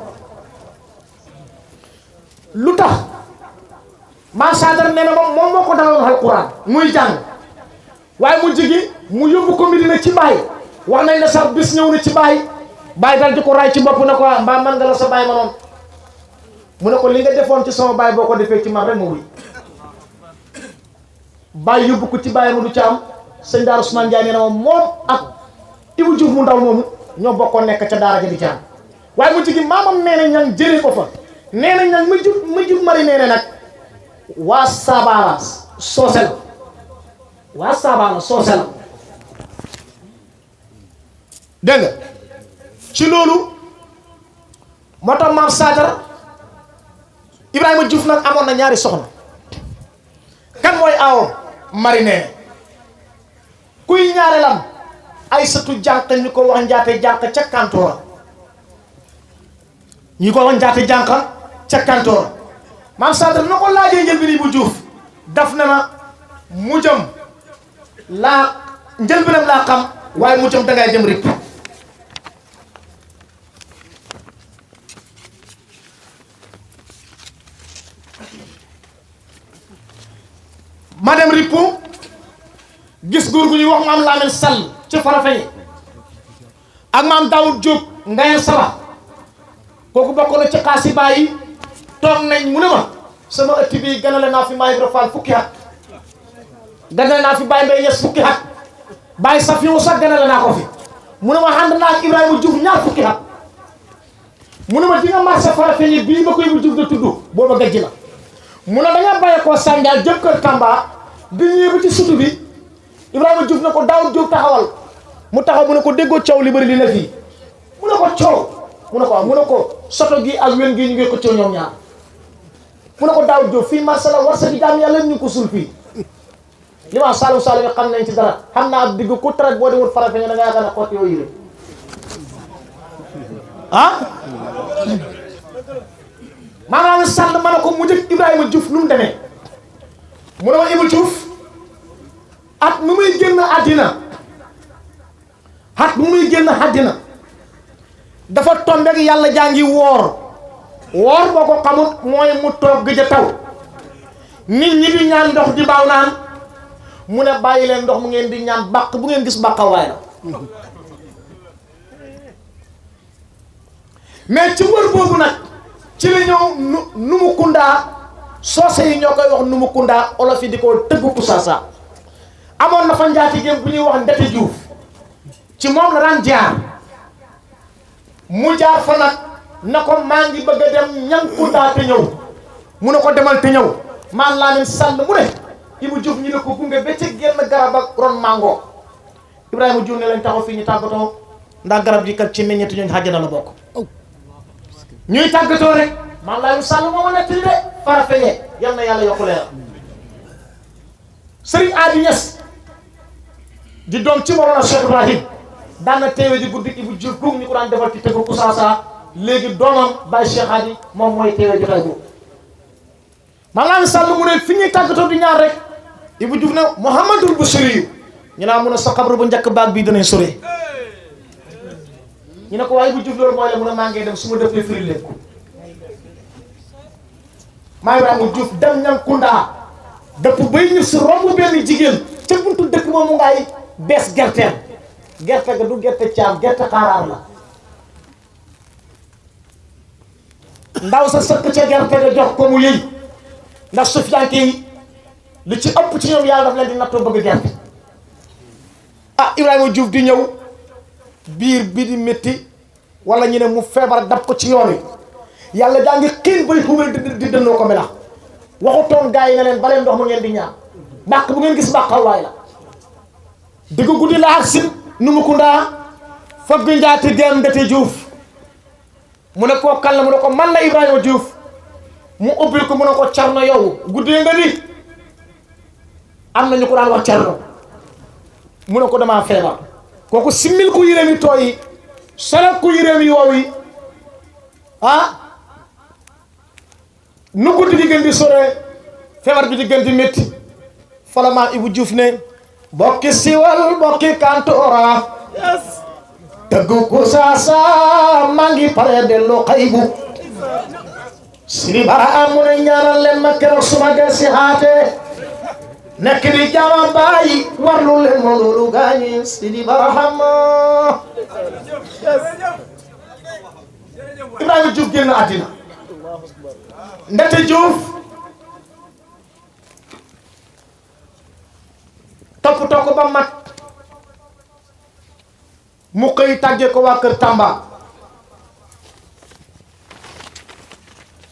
lu tax maa sadar nee na moom moo ko daloon alquran muy jàng waaye mu jigi mu yóbbu ko Medina ci Baye wax nañ ne sax bis ñëw na ci Baye dal di ko raay ci bopp ne ko mbaa man nga la sa Baye ma noonu mu ne ko li nga defoon ci sama Baye boo ko defee ci man rek ma wuy Baye yóbbu ko ci Baye Modou Thiam sëñ Daara Ousmane Ndiaye nee na moom ak Ibou Diouf mu ndaw moomu ñoo bokkoon nekk ca daara ja di Thiam waaye mu jigi maamam nee na ñan jëlee ko fa nee nañ nag ma jub Marie Néné nag waa Sabara soose la waa Sabara soose la dégg nga ci loolu moo tax maam Sadara Ibrahima Diouf nag amoon na ñaari soxna kan mooy awo Marie Néné kuy ñaareelam ay sëtu jànq ñu ko wax njaate jànq ca Kantoora ñu ko wax njaate jànq ca Kantoora maam Sadara na ko laajee njël bi ni Ibou Diouf daf na ma mujjam laa njël bi nam laa xam waaye mujjam dangay jëm rip ma dem ripp gis góor gu ñuy wax maam Lamine Sall ci Farafeñe ak maam Daoud Diop Ngayel Saba kooku bokk na ci xaasi Baye toog nañ mu ne ma sama ëtt bi ganale naa fi Maay Ibra Fall fukki at ganale naa fi Baye Mbaye Niass fukki at Baye Safiou sax ganale naa ko fi mu ne ma ànd naa ak Ibrahima Diouf ñaar fukki at mu ne ma di nga marché Farafeñe bii ma koy Ibou Diouf da tudd booba gajj la mu ne da nga bàyyi ko Sandial jëm kër Tamba di ñëw ba ci sutu bi Ibrahima Diouf ne ko Daoud Diop taxawal mu taxaw mu ne ko déggoo coow li bëri li ne fii mu ne ko coow mu ne ko waaw mu ne ko soto gi ak wen gi ñu ngi ko coow ñoom ñaar mu ne ko Daoud Diop fii marché la war sa di jaam yàlla ñu ngi ko suul fii li ma Saloum Saloum xam nañ ci dara xam naa digg ku traite boo di wut Farafeñe da nga yaakaar ne xoot yooyu rek ah maanaam sàll ma ne ko mu njëkk Ibrahima Diouf nu mu demee mu ne ma Ibou Diouf at mu muy génn àddina dafa tombeek yàlla jaa ngi woor boo ko xamut mooy mu toog gëj a taw nit ñi di ñaan ndox di baaw naan mu ne bàyyi leen ndox mu ngeen di ñaan bàq bu ngeen gis bàqawaay la mais ci wër boobu nag ci la ñëw numu kundaa soose yi ñoo koy wax numu kundaa olof yi di ko tëgg kusaasa amoon na fa njaatigéem bu ñuy wax Ndete Diouf ci moom la daan jaar mu jaar fa nag na ko maa ngi bëgg a dem Ñankundaa te ñëw mu ne ko demal te ñëw maan laa leen sàll mu ne Ibou Diouf ñu ne ko gunge ba ci génn garab ak ron mango Ibrahima Diouf ne lañ taxaw fii ñu tàggatoo ndax garab gi kat ci meññeeti ñooñu xàjjana la bokk ñuy tàggatoo rek maan laa leen sàll moo ma nettali de fara feñee yal na yàlla yokku leer Serigne Adi Niass di doom ci Mawlana Cheikh Ibrahim daan na teewe di guddi Ibou Diouf googu ñu ko daan defal ci tëgg Kusaasa léegi doomam Baye Cheikh Adi moom mooy teewe jotaay boobu maanaam sàll mu ne fi ñuy tàggatoo di ñaar rek Ibou Diouf ne Mouhamadul Bouchiri ñu naa mun a sa xabru bu njëkk baag bii danañ sore ñu ne ko waaye Ibou Diouf loolu mooy la mun a maa ngi dem su ma defee firi leen ko maa Ibrahima Diouf dem Ñankundaa dëpp bay ñu si romb benn jigéen ca buntu dëkk moom mu ngay bees gerteem gerte ga du gerte caam gerte xaaraar la ndaw sa sëkk ca gerte ga jox ko mu yëy ndax sufiyanke yi li ci ëpp ci ñoom yàlla daf leen di nattoo bëgg gerte ah Ibrahima Diouf di ñëw biir bi di métti wala ñu ne mu feebar dab ko ci yoon wi yàlla daa ngi xiin bay xubal di dëndoo ko melax waxutoon gaa yi ne leen baleen ndox mu ngeen di ñaan bàq bu ngeen gis bàqawaay la digg guddi la ak sin nu mu kundaa fagg njaati dem Ndete Diouf mu ne koo kan la mu ne ko man la Ibrahima Diouf mu ubbil ko mu ne ko Cerno yow guddee nga di am na ñu ko daan wax Cerno mu ne ko damaa feebar kooku simmil ku yéreem yi tooy yi solal ku yéreem yi wow yi ah nu guddi di gën di sore feebar bi di gën di métti falamaa Ibou Diouf ne bokki siwal bokki kantoora tëggu Kusaasa maa ngi pare dellu xaybu Sidi Bara amu ne ñaanal leen ma keroog suma gën si xaate nekk di jaama Baye warlu leen ma loolu gaañi Sidi Bara xam Ibrahima Diouf génn àddina Ndete Diouf toppatoo ko ba mat mu xëy tàggee ko waa kër Tamba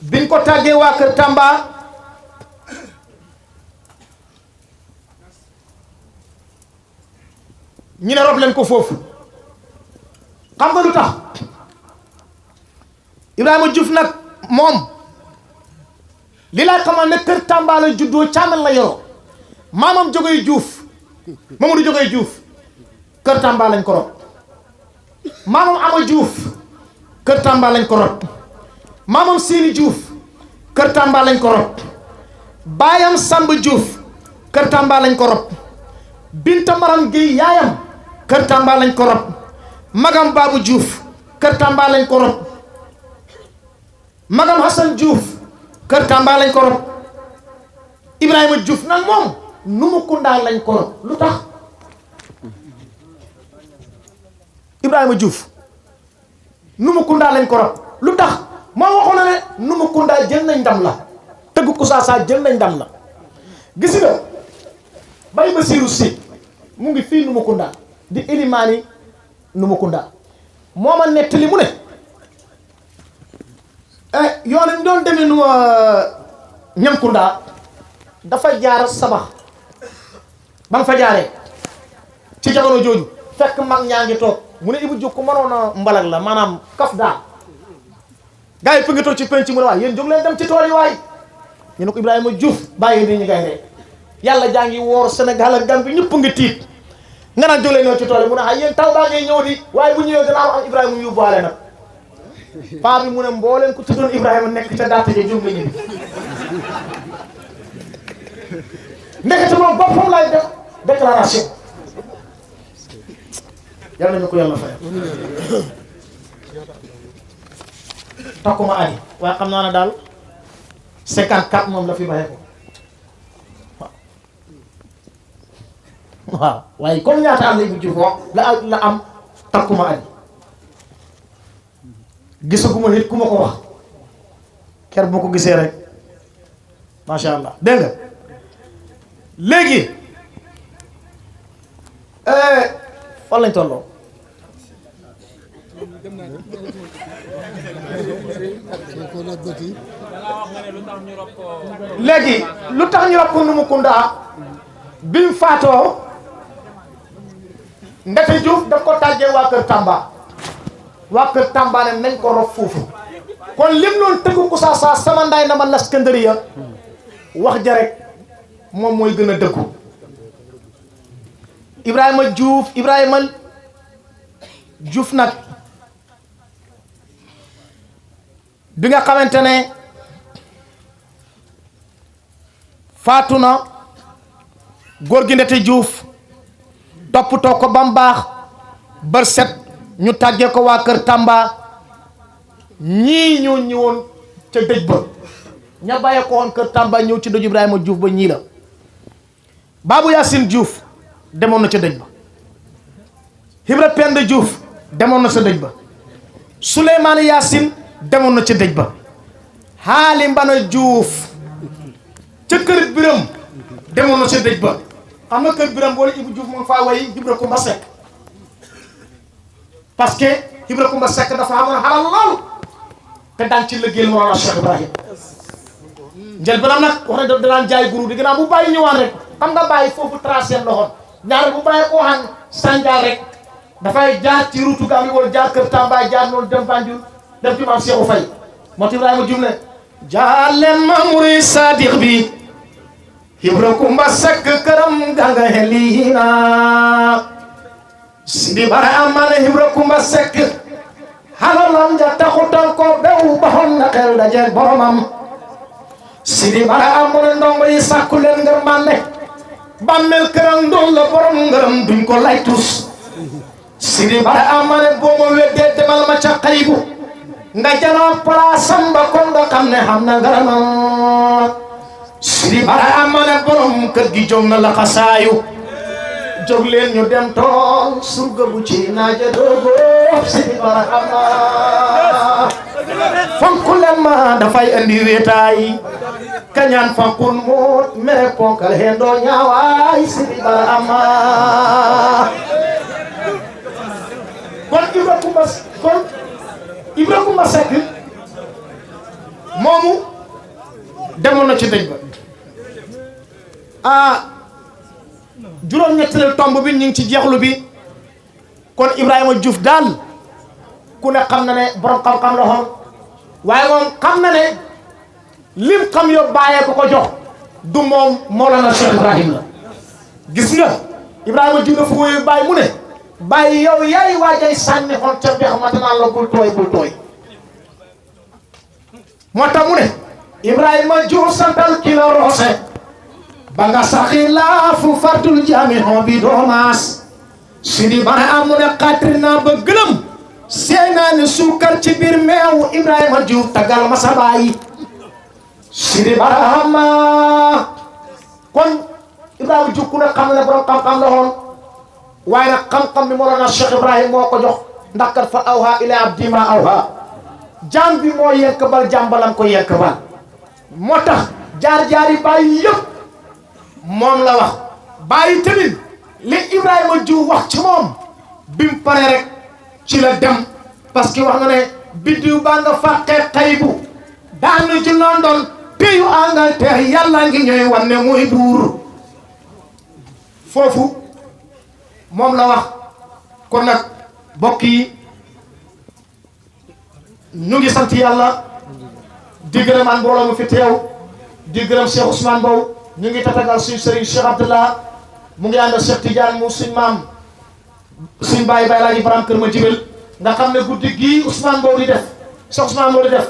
biñ ko tàggee waa kër Tamba ñu ne rob leen ko foofu xam nga lu tax Ibrahima Diouf nag moom li lay xamal ne kër Tamba la juddoo caamen la yoroo maamam jógee Diouf Mamadou jógee Diouf kër Tamba lañ ko rob maamam Ama Diouf kër Tamba lañ ko rob maamam Séni Diouf kër Tamba lañ ko rob baayam Samba Diouf kër Tamba lañ ko rob Binta Maram Guèye yaayam kër Tamba lañ ko rob magam Babou Diouf kër Tamba lañ ko rob magam Hassan Diouf kër Tamba lañ ko rob Ibrahima Diouf nag moom Numukunda lañ ko rob lu tax Ibrahima Diouf Numukunda lañ ko rob lu tax moo waxoon na ne Numukunda jël nañ ndam la tëgg Kusaasa jël nañ ndam la gis nga Baye Bassirou Sy mu ngi fii Numukunda di ilimaani Numukunda moo ma nettali mu ne yoon ñu doon demee nu Ñankunda dafa jaar sabax ba nga fa jaaree ci jamono jooju fekk mag ñaa ngi toog mu ne Ibou Diouf ku mënoon a mbalag la maanaam kaf daal gars yi pëngi toog ci penc mu ne waay yéen jóg leen dem ci tool yi waay ñu ne ko Ibrahima Diouf bàyyi ni ñu ngay ree yàlla jaa ngi woor Sénégal ak Gambie ñëpp ngi tiit nga naan jóg leen ñëw ci tool yi mu ne yéen taw baa ngay ñëw di waaye bu ñëwee gannaaw am Ibrahima mu yóbbuwaale nag paa bi mu ne mbooleen ku tuddoon Ibrahima nekk ca daata ja jóg nga ñibbi ndekete moom boppam lay def déclaration yal nañu ko yàlla fayal takkuma ani waaye xam naa ne daal 54 moom la fi bàyyee ko waaw waaye comme ñaata am lay bu jufoo la am takkuma ani gisaguma nit ku ma ko wax ker bu ma ko gisee rek macha allah dégg nga léegi fan lañ tolloo léegi lu tax ñu rob ko Numukunda bi mu faatoo Ndete Diouf daf ko tàggee waa kër Tamba waa kër Tamba ne nañ ko rob foofu kon lim noonu tëggu ko saa sama ndaay na ma laskandariya wax ja rek moom mooy gën a dëggu Ibrahima Diouf nag bi nga xamante ne faatu na góor gi Ndete Diouf toppatoo ko ba mu baax bër set ñu tàggee ko waa kër Tamba ñii ñoo ñëwoon ca dëj ba ña bàyyee ko woon kër Tamba ñëw ci dëj Ibrahima Diouf ba ñii la Babou Yacine Diouf demoon na ca dëj ba Ibra Penda Diouf demoon na ca dëj ba Souleymane Yacine demoon na ca dëj ba Haali Mbana Diouf ca kër Biram demoon na ca dëj ba xam nga kër Biram boole Ibou Diouf moom faa way Ibra Kumba Seck parce que Ibra Kumba Seck dafa amoon xalal lool te daan ci liggéeyal Mawlana Cheikh Ibrahim njël banam nag wax ne danaan jaay guru di gannaaw bu bàyyi ñëwaan rek xam nga bàyyi foofu tracé loxoon ñaare bu bàyyi ko xam Sandial rek dafay jaar ci route gaa ngi woon jaar kër Tamba jaar noonu dem Banjul dem ci maam Cheikhou Faye moo Ibrahima Diouf ne jaar leen ma muri sadiq bi Ibra Kumba Seck këram ganga helina Sidi Bara amane Ibra Kumba Seck halalam ja taxutal ko bew baxoon na xel dajeeg boromam Sidi Bara amone ndongo yi sàkku leen ngër mànne bàmmeel këram ndool la borom ngërëm duñ ko lay tus Sidi Bara amane boo ma weddee demal ma ca xaybu nga janoo palaasam ba kon nga xam ne xam na ngërëmam Sidi Bara amane borom kër gi jóg na la xasaayu jóg leen ñu dem tool surga bu ci naaja doogo Sidi Bara ama fonku leen ma dafay andi wéetaay kañaan fankun moot mere ponkal hendo ñaawaay Sidi Bara ama kon Ibra Kumba Seck moomu demoon na ci dëj ba juróom-ñetteelu tomb bi ñu ngi ci jeexlu bi kon Ibrahima Diouf daal ku ne xam na ne borom xam-xam la xoon waaye moom xam na ne lim xam yo bàyyee ko jox du moom Mawlana Cheikh Ibrahim la gis nga Ibrahima Diouf dafa woyu Baye mu ne Baye yow yaay waajay sànni xon ca beex ma danaa la bul tooy moo tax mu ne Ibrahima Diouf santal ki la roose ba nga saxi laafu fartul jaami xon bi doomaas Sidi Bara amu ne xaatri naa ba gëlëm seenaa ni suukar ci biir meew Ibrahima Diouf tagal ma sa baay Sidi Bara ama kon Ibrahima Diouf ku ne xam ne borom xam-xam la woon waaye nag xam-xam bi Mawlana Cheikh Ibrahim moo ko jox ndax kat fa awha ila abdi ma awha jaam bi moo yekk bal jàmbalam ko yekk bal moo tax jaar-jaari Baye yëpp moom la wax Baye tamit li Ibrahima Diouf wax ci moom bi mu pare rek ci la dem parce que wax nga ne biddiw baa nga fàqee xaybu daanu ci London pays Angleterre yàlla ngi ñooy wan ne muy buur foofu moom la wax kon nag mbokk yi ñu ngi sant yàlla di gërëm an mbooloo mu fi teew di gërëm Cheikh Ousmane Mbow ñu ngi tatagal suñu sëriñ Cheikh Abdallah mu ngi ànd ak Cheikh Tidiane mu suñ maam suñ Baye Laaji Ibrahim kër ma jibil nga xam ne guddi gii Ousmane Mbow di def Cheikh Ousmane moo di def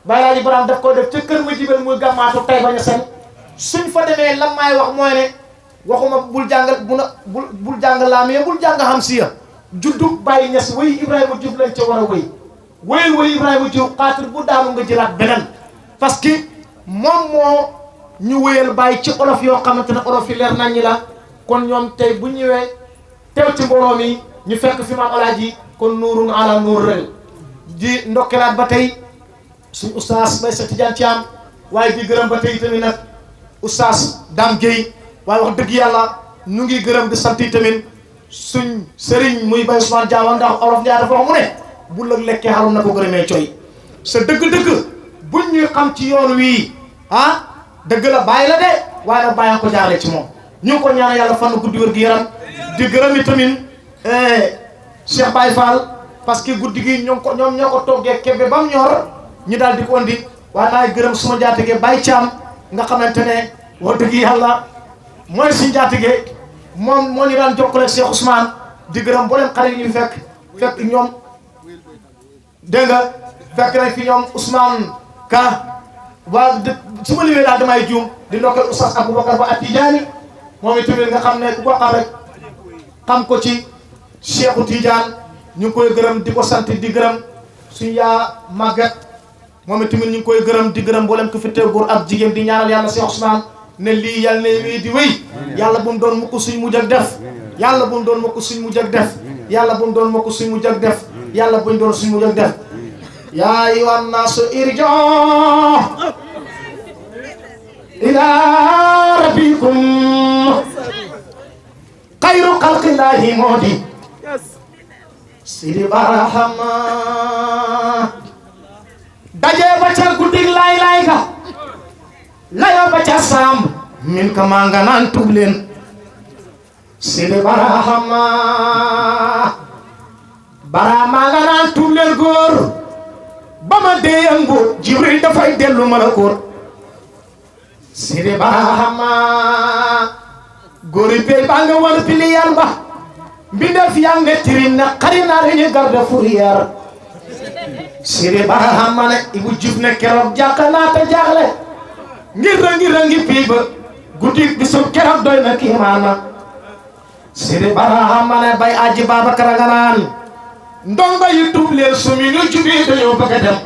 Baye Laaji Ibrahim daf ko def ca kër ma jibel muy gàmmaatu tay bañ a sen suñ fa demee lam maay wax mooy ne waxuma bul jàngal bul jàng laamee bul jàng xam siya juddu Baye Niass wéy Ibrahima Diouf lañ ca war a wéy Ibrahima Diouf xaatir bu daanu nga jëlaat beneen parce que moom moo ñu wéyal Baye ci olof yoo xamante ne olof yi leer nañ ñi la kon ñoom tey bu ñëwee teew ci mbooloo mi ñu fekk fi maam alaaji kon nuurun ala nuur rel di ndokkelaat ba tey suñ oustaz Baye Cheikh Tidiane Thiam waaye di gërëm ba tey tamit nag oustaz Dame Gueye waaye wax dëgg yàlla ñu ngi gërëm di sant tamit suñ sëriñ muy Baye Ousmane Diawa ndax olof Ndiaye dafa wax mu ne bu lëg lekkee xarum na ko gërëmee coy sa dëgg-dëgg buñ ñuy xam ci yoon wii dëgg la Baye la de waaye nag Baye ko jaaree ci moom ñu ngi ko ñaan yàlla fan guddi wér gi yaram di gërëm tamit Cheikh Baye Fall parce que guddi gi ñoom ñoo ko toggee Kébé ba mu ñor ñu daal di ko andi waaye naay gërëm suma jaatige Baye Thiam nga xamante ne wax dëgg yàlla mooy suñu jaatige moom moo ñu daan jokkale ak Cheikh Ousmane di gërëm mboolem xale yi ñu fekk ñoom dégg nga fekk nañ fi ñoom Ousmane Ka waa su ma limee daal damay juum di ndokkal Oustaz Aboubacar Ba Atijaani moom itamit nga xam ne ku ko xam rek xam ko ci Cheikhu Tidiane ñu ngi koy gërëm di ko sant di gërëm suñu yaa màggat moom itamit ñu ngi koy gërëm di gërëm mboolem ku fi teew góor ak jigéen di ñaanal yàlla Cheikh Ousmane ne lii yàlla ne wii di wéy yàlla bu mu doon mukk suñ mujj ak def yàlla bu mu doon mukk suñ mujj ak def yàlla bu mu doon mukk suñ mujj ak def yàlla buñ doon suñ mujj ak def yaa ayyuhan naasu irji'u ilaa rabbikum xayru xalqillaahi moo di Sidi Barahama dajee ba ca guddig lay ga layoo ba ca saam min ka maa nga naan tub leen Sidi Barahama maa nga naan tub leen góor ba ma déyangu Jibril dafay dellu malakoot Sidi Barahama góori pey baa nga war piliyar ba mbindeef yaa nga tirim na xarina reñu garde fourrière Sidi Barahama ne Ibu Juuf ne keroog jàkka naata jaaxle ngir ngi pii ba guddi bisu keroog doy na kiimaana Sidi Barahama ne Bay Aji Babakar nga naan ndongo yi tuub leen sumi ñu jubi dañoo bëgg a dem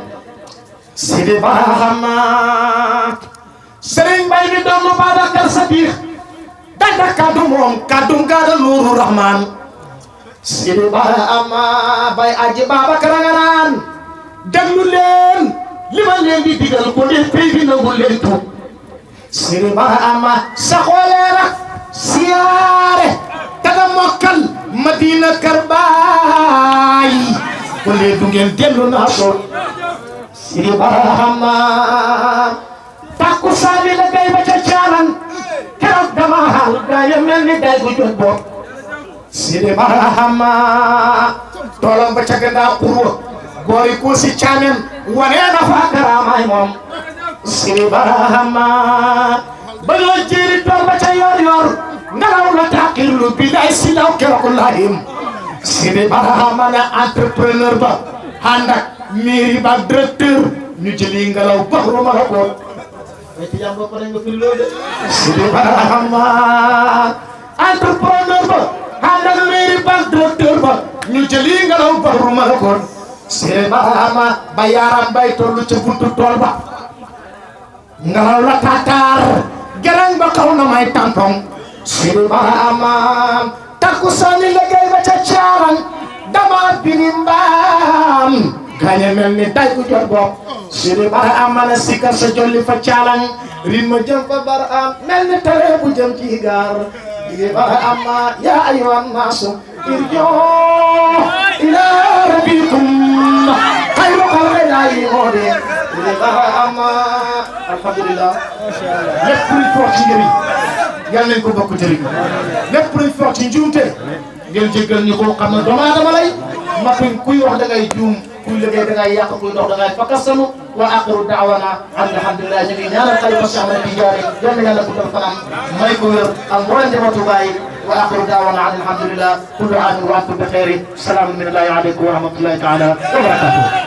Sidi Barahama Sëriñ Bay mi doomu Babakar Sadiq danda kaddu moom kaddu ngaada nuuru rahmaan Sidi Barahama Bay Aji Babakar nga naan déglu leen li ma leen di digal ko leen pay bi nangu leen tuub Sidi Barahama saxoo leen ak siyaare taga mokkal Madina Kër Baay ko leen du ngeen dellu naa ko Sidi Barahama takku saani la gay ba ca caalan keroog dama xaal gaa ya mel ni day bu jot bopp Sidi Barahama toolam ba ca gannaaw xurwa boori ko si caamen wanee na fa karaamaay moom Sidi Barahama ba loo jéeri tool ba ca yor ngelaw la taqirlu bi day si law keroog lahim Sidi Barahama ne entrepreneur ba ànd ak mairie ba directeur ñu jëli ngelaw baxru ma la ko Sidi Barahama entrepreneur ba ànd ak mairie ba directeur ba ñu jëli ngelaw baxru ma la ko Sidi Barahama ba yaaram bay tollu ca buntu tool ba ngelaw la tataar gerang ba xaw na may tampon Sidi Barahama takku sani liggéey ba ca caarang dama bini mbaam gaañe mel ni day ku jot bopp Sidi Barahama na sikar sa jolli fa caalang rin ma jëm fa Barahama mel ni tere bu jëm ci gaar Sidi Barahama yaa ayyuhan naasu irji'u ilaa rabbikum xayru xalqillaahi moo de Sidi Barahama alhamdulillah lépp luy foog ci njëriñ yal nañ ko bokk jëriñ lépp luy foog ci njuumte ngeen jéggal ñu ko xam ne doomu aadama lay matuñ kuy wax da ngay juum kuy liggéey da ngay yàq kuy dox da ngay fakkastalu wa axiru daawana alhamdulilah ñu ngi ñaanal xalifa Cheikh Ahmed Tidiane yal na yàlla guddal fanam may ko wér ak mboolem njabootu Baye wa axiru daawana alhamdulilah kullu aamin wa antum bi xeyri salaamun minallahi aleykum wa rahmatullahi taala wa barakatuh